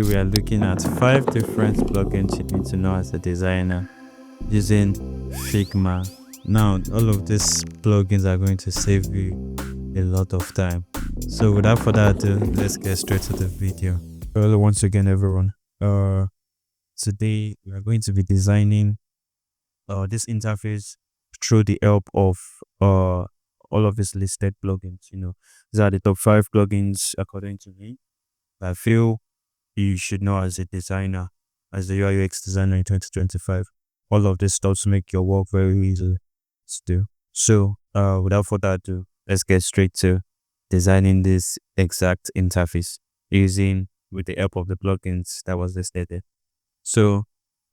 We are looking at 5 different plugins you need to know as a designer using Figma. Now, all of these plugins are going to save you a lot of time. So without further ado, let's get straight to the video. Hello once again, everyone. Today we are going to be designing this interface through the help of all of these listed plugins. These are the top 5 plugins according to me. I feel you should know as a designer, as a UI UX designer in 2025. All of this stuff to make your work very easy to do. So without further ado, let's get straight to designing this exact interface with the help of the plugins that was listed there. So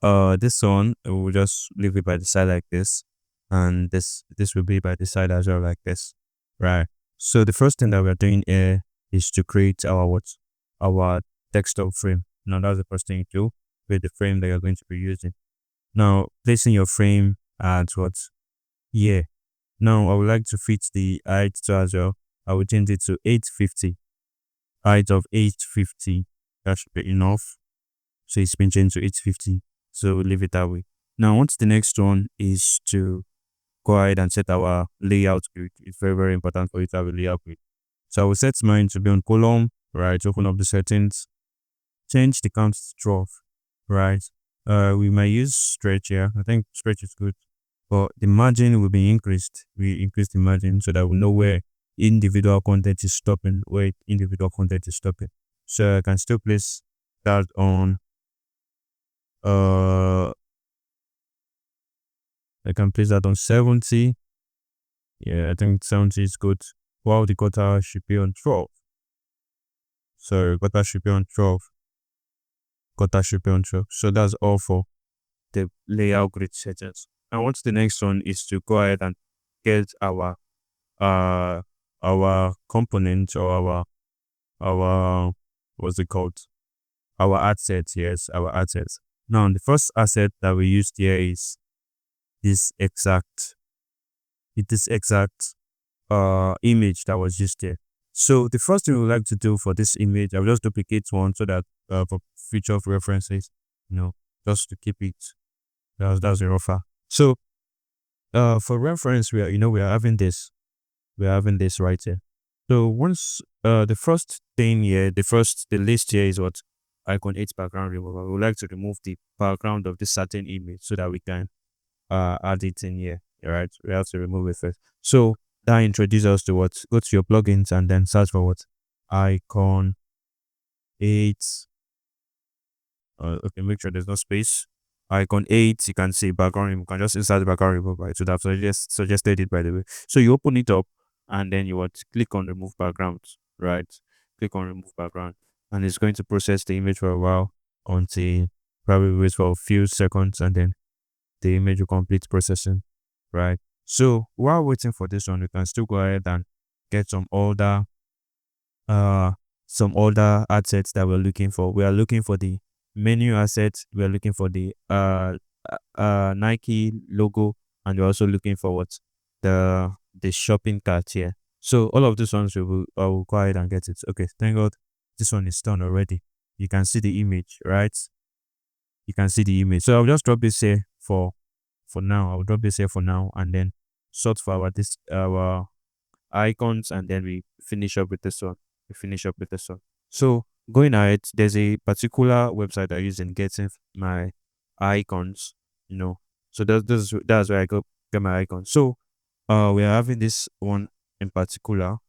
this one, we'll just leave it by the side like this, and this will be by the side as well like this, right? So the first thing that we're doing here is to create our desktop frame. Now that's the first thing you do with the frame that you're going to be using. Now placing your frame at what here. Now I would like to fit the height to as well. I will change it to 850. Height of 850. That should be enough. So it's been changed to 850. So we'll leave it that way. Now what's the next one is to go ahead and set our layout grid. It's very, very important for you to have a layout grid. So I will set mine to be on column, right? Open up the settings, change the count to 12, right? We might use stretch here. I think stretch is good, but the margin will be increased. We increase the margin so that we know where individual content is stopping, So I can still place that on, I can place that on 70. Yeah, I think 70 is good. While the quota should be on 12. So quota should be on 12. So that's all for the layout grid settings. And what's the next one is to go ahead and get our component, or our what's it called? Our assets. Yes, our assets. Now the first asset that we used here is this exact image that was used here. So the first thing we would like to do for this image, I will just duplicate one so that for future references, just to keep it. That's a rougher. So for reference, we are having this. We're having this right here. So once the first thing here, the list here is what Icon8 Background Remover. We would like to remove the background of this certain image so that we can add it in here. Right? We have to remove it first. So that introduces us to what? Go to your plugins and then search for what? Icon8. Okay, make sure there's no space. Icon8, you can see background remover. You can just insert the background remover. Right? So that's suggested it, by the way. So you open it up and then you click on remove background, right? Click on remove background, and it's going to process the image for a while until probably wait for a few seconds, and then the image will complete processing, right? So while waiting for this one, we can still go ahead and get some older assets that we're looking for. We are looking for the menu assets. We are looking for the Nike logo, and we're also looking for what? The shopping cart here. So all of these ones I will go ahead and get it. Okay, thank God this one is done already. You can see the image, right? You can see the image. So I'll just drop this here for now. I'll drop this here for now, and then sort for our icons, and then we finish up with this one. So going ahead, there's a particular website I use in getting my icons. So that's where I get my icons. So we are having this one in particular,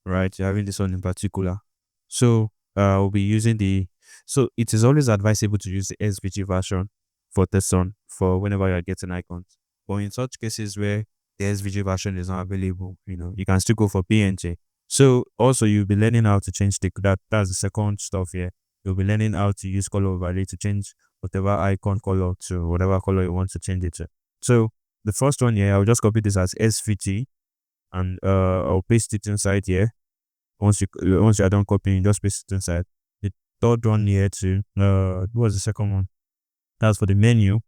right? You're having this one in particular. So we'll be using so it is always advisable to use the SVG version for this one, for whenever you're getting icons. But in such cases where the SVG version is not available, you can still go for PNG. So also you'll be learning how to change that's the second stuff here. You'll be learning how to use color overlay to change whatever icon color to whatever color you want to change it to. So the first one here, I'll just copy this as SVG, and I'll paste it inside here. Once you are done copying, just paste it inside. The third one here too. What was the second one? That's for the menu.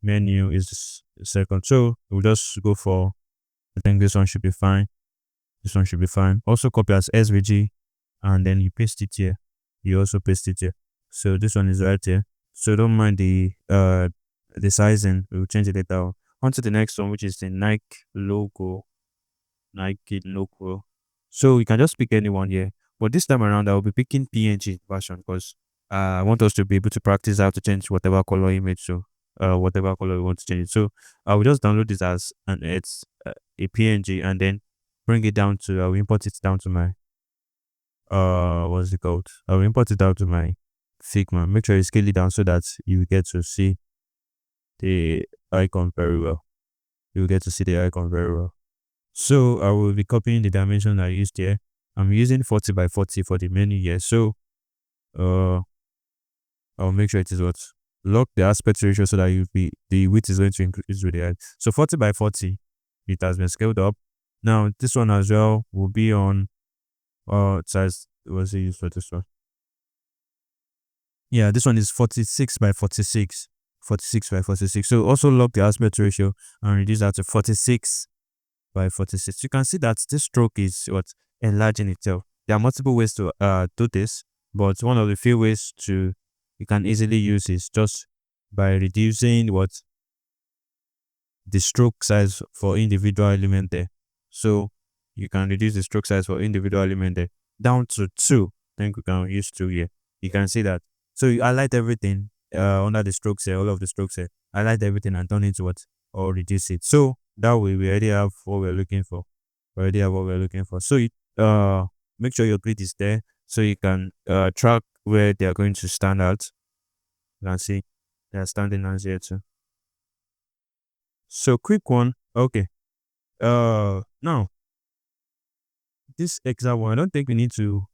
Menu is the second. So we'll just go for, I think this one should be fine. Also copy as SVG, and then you paste it here. you also paste it here. So this one is right here. So don't mind the sizing. We'll change it later on. On to the next one, which is the Nike logo. Nike logo. So you can just pick anyone here. But this time around, I will be picking PNG version because I want us to be able to practice how to change whatever color image. So whatever color we want to change it. So I will just download this as and it's a PNG, and then bring it down to I will import it down to my what's it called? I will import it down to my Figma. Make sure you scale it down so that you get to see the icon very well. You will get to see the icon very well. So I will be copying the dimension I used here. I'm using 40 by 40 for the menu here. So I'll make sure it is what? Lock the aspect ratio so that the width is going to increase with the height. So 40 by 40, it has been scaled up. Now this one as well will be on size. What's it used for this one? Yeah, this one is 46 by 46. 46 by 46. So also lock the aspect ratio and reduce that to 46 by 46. You can see that this stroke is what enlarging itself. There are multiple ways to do this, but one of the few ways to you can easily use is just by reducing what the stroke size for individual element there. So you can reduce the stroke size for individual element there down to 2. I think we can use 2 here. You can see that. So you highlight everything under the strokes here, all of the strokes here. Highlight everything and turn it to what? Or reduce it. So that way we already have what we're looking for. We already have what we're looking for. So you, make sure your grid is there so you can track where they are going to stand out. You can see they are standing out here too. So quick one. Okay. Now this exact one, I don't think we need to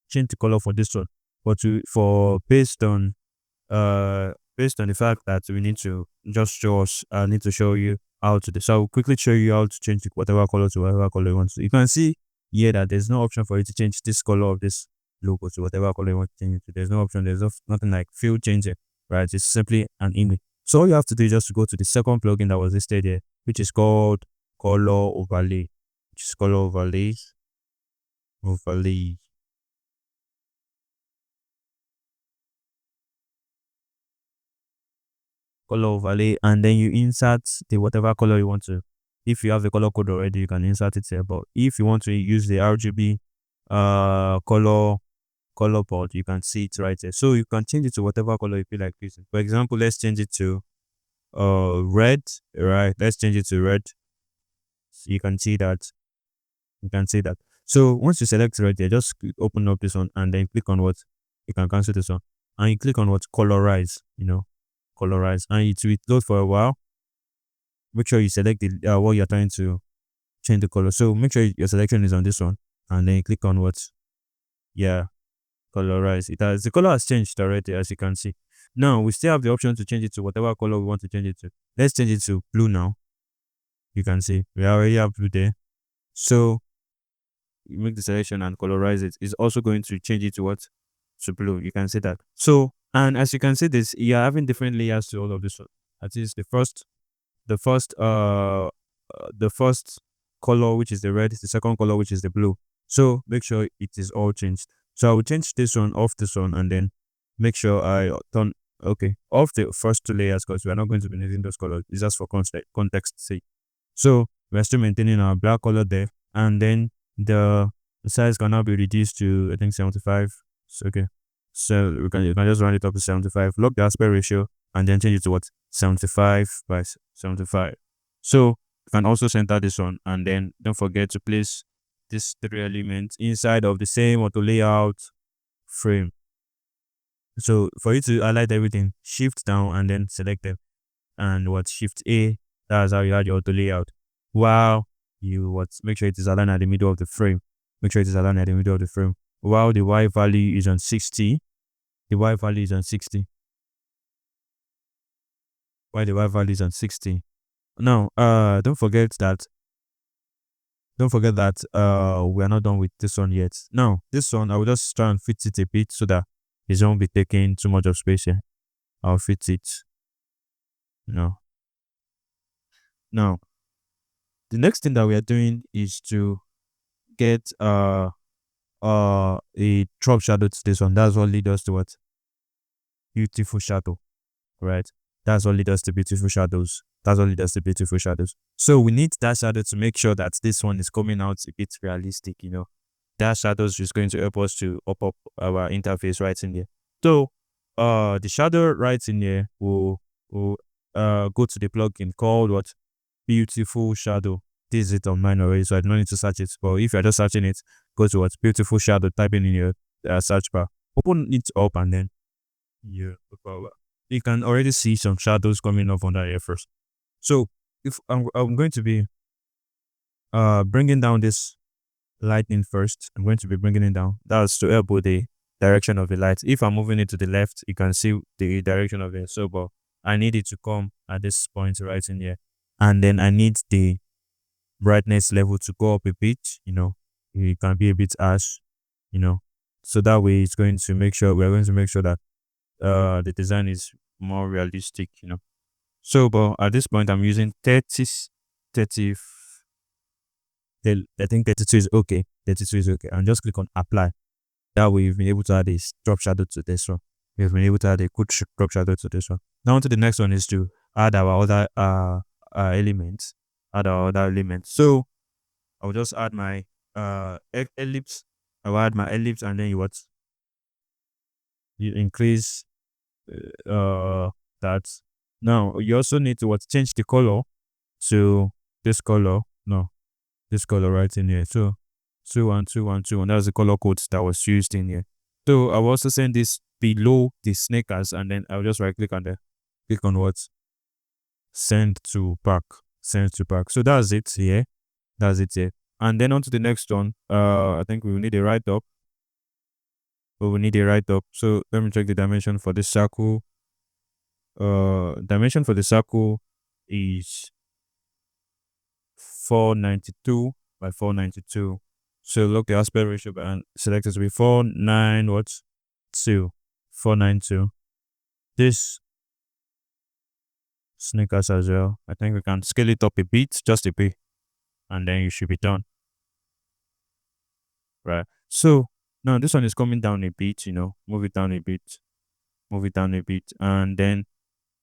change the color for this one, but based on the fact that we need to just show us, I need to show you how to do. So I'll quickly show you how to change whatever color to whatever color you want to. You can see here that there's no option for you to change this color of this logo to whatever color you want to change it to. There's no option. There's nothing like field changer, right? It's simply an image. So all you have to do is just to go to the second plugin that was listed here, which is called Color Overlay. Which is Color Overlay. Color overlay, and then you insert the whatever color you want to. If you have the color code already, you can insert it here. But if you want to use the RGB color board, you can see it right there. So you can change it to whatever color you feel like using. For example, let's change it to red. Right, let's change it to red. So you can see that. So once you select red there, just open up this one and then click on what you can cancel this one, and you click on what colorize. Colorize, and it will load for a while. Make sure you select the what you're trying to change the color. So make sure your selection is on this one, and then you click on what, colorize. The color has changed already, as you can see. Now we still have the option to change it to whatever color we want to change it to. Let's change it to blue now. You can see we already have blue there. So you make the selection and colorize it. It's also going to change it to what? To blue. You can see that. So, and as you can see this, you're having different layers to all of this. That is the first color, which is the red, the second color, which is the blue. So make sure it is all changed. So I will change this one off this one, and then make sure I turn off the first 2 layers, because we are not going to be using those colors. It's just for context sake. So we're still maintaining our black color there, and then the size can now be reduced to, I think, 75. So, okay. So you can just run it up to 75. Lock the aspect ratio and then change it to what? 75 by 75. So you can also center this one, and then don't forget to place these 3 elements inside of the same auto layout frame. So for you to highlight everything, shift down and then select them, and shift A. That's how you add your auto layout. While you make sure it is aligned at the middle of the frame. Make sure it is aligned at the middle of the frame. While the Y value is on 60, the Y value is on 60. Why the Y value is on 60. Now, don't forget that we are not done with this one yet. Now, this one I will just try and fit it a bit so that it won't be taking too much of space here. I'll fit it. Now, the next thing that we are doing is to get a drop shadow to this one. That's what leads us to what? Beautiful shadow, right? That's what leads us to beautiful shadows. That's what leads us to beautiful shadows. So we need that shadow to make sure that this one is coming out a bit realistic, That shadow is just going to help us to up our interface right in there. So the shadow right in there will go to the plugin called what? Beautiful shadow. This is it on mine already, so I don't need to search it. But if you're just searching it, go to what? Beautiful shadow, type in your search bar. Open it up and then you can already see some shadows coming up on that here first. So if I'm going to be bringing down this lightning first, I'm going to be bringing it down. That's to help with the direction of the light. If I'm moving it to the left, you can see the direction of it. So, but I need it to come at this point right in here, and then I need the brightness level to go up a bit. It can be a bit harsh, so that way it's going to make sure we're going to make sure that the design is more realistic. So, but at this point, I'm using 30. I think 32 is okay. 32 is okay. And just click on apply. That way, you've been able to add a drop shadow to this one. You've been able to add a good drop shadow to this one. Now, on to the next one is to add our other elements. Add our other elements. So, I'll just add my ellipse. I'll add my ellipse, and then you increase that. Now, you also need to change the color to this color. No, this color right in here. So 212121. That's the color code that was used in here. So I will also send this below the sneakers, and then I'll just right click on click on what? Send to pack. Send to pack. So that's it here. That's it here. And then on to the next one. I think we will need a write up. So let me check the dimension for this circle. Dimension for the circle is 492 by 492. So look, the aspect ratio and select it to be 492. This sneakers as well. I think we can scale it up a bit, just a bit, and then you should be done. Right. So now this one is coming down a bit, move it down a bit, and then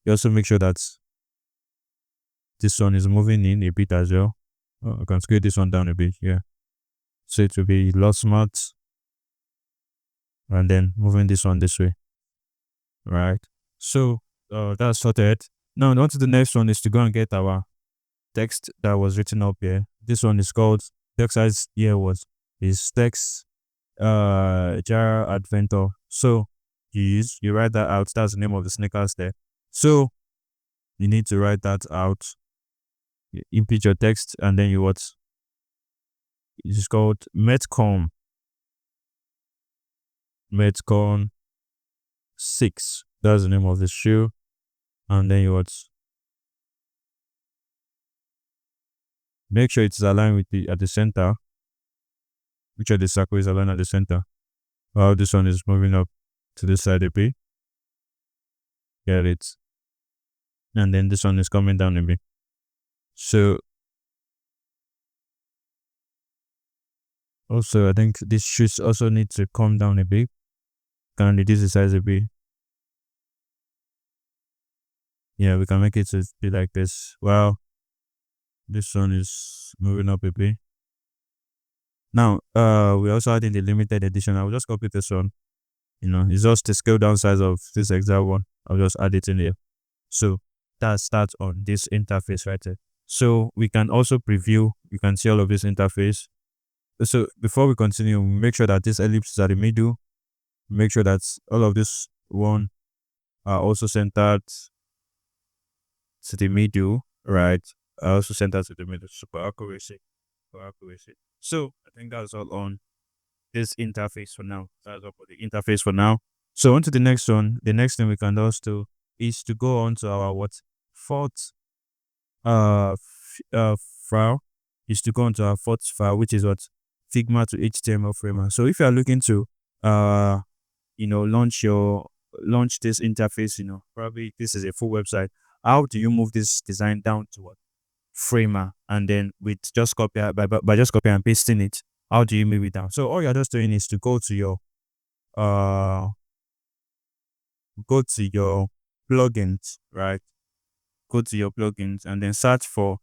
you also make sure that this one is moving in a bit as well. I can scale this one down a bit, yeah. So it will be lot smart, and then moving this one this way. Right. So that's sorted. Now on to the next one is to go and get our text that was written up here. This one is called text size here is text jar adventure. So you write that out. That's the name of the sneakers there. So you need to write that out. You input your text, and then you it's called Metcon 6. That's the name of the shoe. And then you make sure it's aligned with at the center. Which of the circle is aligned at the center. While this one is moving up to this side a bit. Get it. And then this one is coming down a bit. So also I think this shoes also need to come down a bit. Can reduce the size a bit. Yeah, we can make it to be like this. Wow. This one is moving up a bit. Now, we also adding the limited edition. I'll just copy this one. It's just the scale down size of this exact one. I'll just add it in here. So that starts on this interface right there. So we can also preview. You can see all of this interface. So before we continue, make sure that this ellipse is at the middle. Make sure that all of this one are also centered to the middle, right? I also centered to the middle. Super accuracy. So I think that's all on this interface for now. That's all for the interface for now. So on to the next one. The next thing we can also is to go on to our fourth file. Is to go on to our fourth file, which is Figma to HTML framer. So if you are looking to launch this interface, probably this is a full website. How do you move this design down to framer, and then with just copy by just copy and pasting it, How do you move it down? So all you're just doing is to go to your uh plugins, right? Go to your plugins and then search for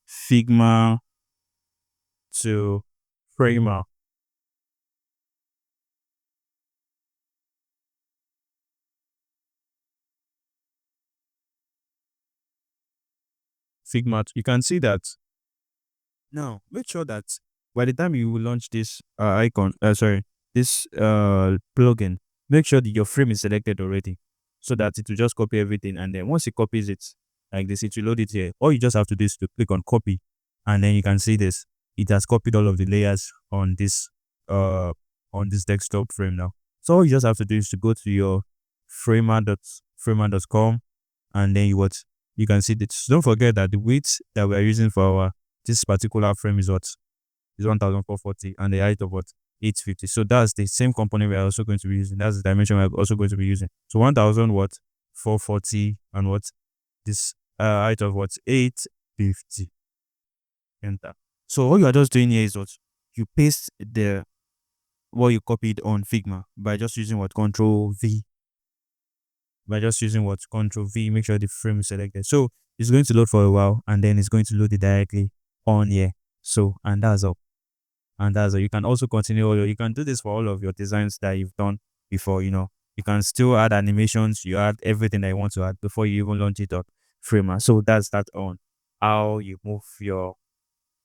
Figma to Framer. Figma. You can see that. Now, make sure that by the time you will launch this this plugin, make sure that your frame is selected already, so that it will just copy everything. And then once it copies it like this, it will load it here. All you just have to do is to click on copy, and then you can see this. It has copied all of the layers on this desktop frame now. So all you just have to do is to go to your framer.com, and then you can see this. Don't forget that the width that we are using for our this particular frame is 1440, and the height of 850. So that's the same component we are also going to be using. That's the dimension we are also going to be using. So 1440 and this height of 850. Enter. So all you are just doing here is you paste what you copied on Figma by just using Control V. Control V, make sure the frame is selected. So it's going to load for a while, and then it's going to load it directly on here. So, and that's all. You can also continue. You can do this for all of your designs that you've done before. You can still add animations. You add everything that you want to add before you even launch it on Framer. So that's that on how you move your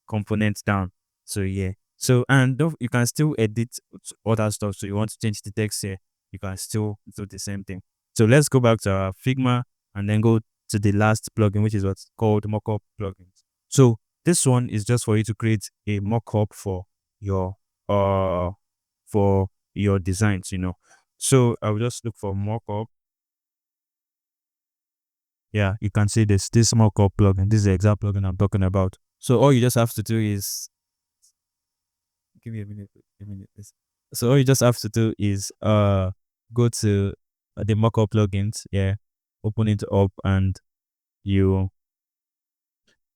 components down. So yeah. So, and you can still edit other stuff. So you want to change the text here, you can still do the same thing. So let's go back to our Figma and then go to the last plugin, which is what's called mockup plugins. So this one is just for you to create a mockup for your designs, So I will just look for mockup. Yeah, you can see this mockup plugin. This is the exact plugin I'm talking about. So all you just have to do is give me a minute. So all you just have to do is go to the mockup plugins. Yeah, open it up, and you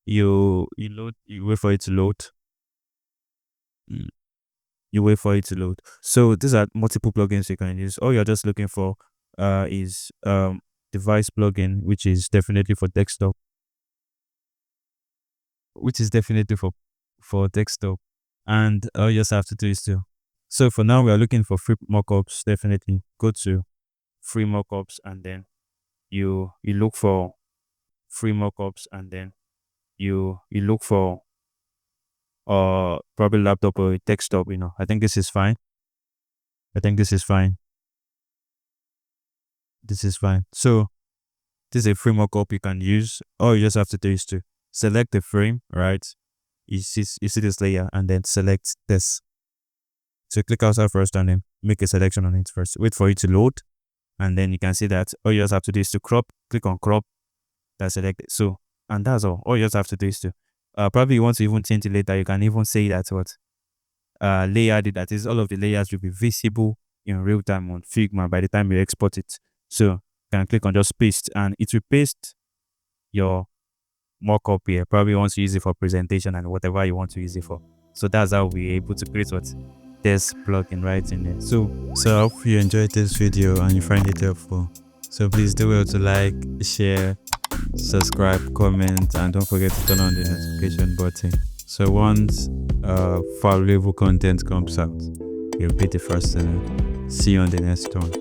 wait for it to load. You wait for it to load. So these are multiple plugins you can use. All you're just looking for is device plugin, which is definitely for desktop. And all you just have to do is to. So for now, we are looking for free mockups. Definitely go to free mockups, and then you look for free mockups, and then you look for probably laptop or desktop. I think this is fine. So this is a free mockup you can use. All you just have to do is to select the frame, right? You see this layer, and then select this. So click outside first, and then make a selection on it first. Wait for it to load, and then you can see that all you just have to do is to crop. Click on crop. That's selected. So, and that's all. All you just have to do is to probably you want to even change it later. You can even say that layer did, that is, all of the layers will be visible in real time on Figma by the time you export it. So you can click on just paste, and it will paste your mockup here. Probably want to use it for presentation and whatever you want to use it for. So that's how we're able to create this plugin right in there. So I hope you enjoyed this video and you find it helpful. So please do well to like, share, subscribe, comment, and don't forget to turn on the notification button. So once valuable content comes out, you'll be the first to know. See you on the next one.